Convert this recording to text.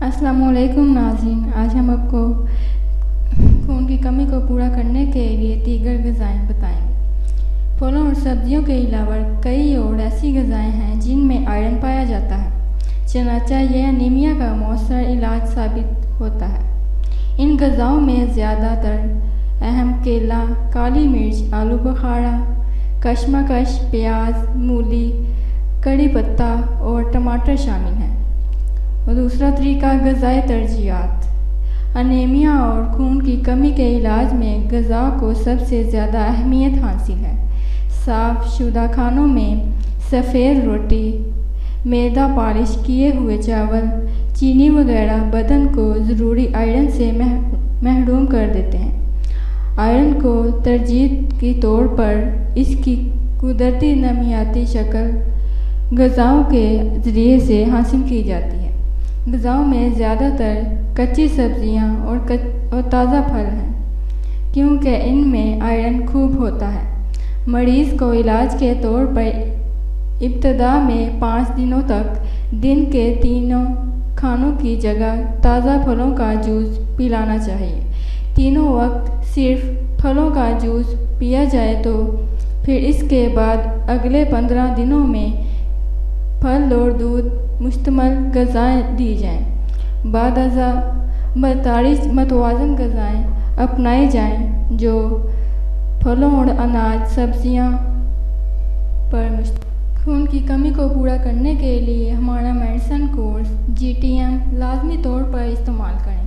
अस्सलामुअलैकुम नाज़रीन, आज हम आपको खून की कमी को पूरा करने के लिए दीगर ग़िज़ाएँ बताएंगे। फलों और सब्जियों के अलावा कई और ऐसी ग़िज़ाएँ हैं जिनमें आयरन पाया जाता है, चनाचा यह अनीमिया का मौसर इलाज साबित होता है। इन ग़िज़ाओं में ज़्यादातर अहम केला, काली मिर्च, आलू बुखारा, कशमकश, प्याज, मूली, कड़ी पत्ता और टमाटर शामिल हैं। और दूसरा तरीका ग़िज़ाई तरजीहात। अनीमिया और खून की कमी के इलाज में ग़िज़ा को सबसे ज़्यादा अहमियत हासिल है। साफ़ शुदा खानों में सफ़ेद रोटी, मैदा पॉलिश किए हुए चावल, चीनी वगैरह बदन को ज़रूरी आयरन से महरूम कर देते हैं। आयरन को तरजीह के तौर पर इसकी कुदरती नमियाती शक्ल ग़िज़ाओं के ज़रिए से हासिल की जाती है। ग़िज़ाओं में ज़्यादातर कच्ची सब्जियां और ताज़ा फल हैं, क्योंकि इनमें आयरन खूब होता है। मरीज़ को इलाज के तौर पर इब्तदा में 5 दिनों तक दिन के तीनों खानों की जगह ताज़ा फलों का जूस पिलाना चाहिए। तीनों वक्त सिर्फ फलों का जूस पिया जाए तो फिर इसके बाद अगले 15 दिनों में फल और दूध मुश्तमिल ग़िज़ाएँ दी जाएँ। बादअज़ा मतवाज़न ग़िज़ाएँ अपनाई जाएँ जो फलों और अनाज सब्जियाँ पर मुश्तमिल। खून की कमी को पूरा करने के लिए हमारा मेडिसिन कोर्स GTM लाज़मी तौर पर इस्तेमाल करें।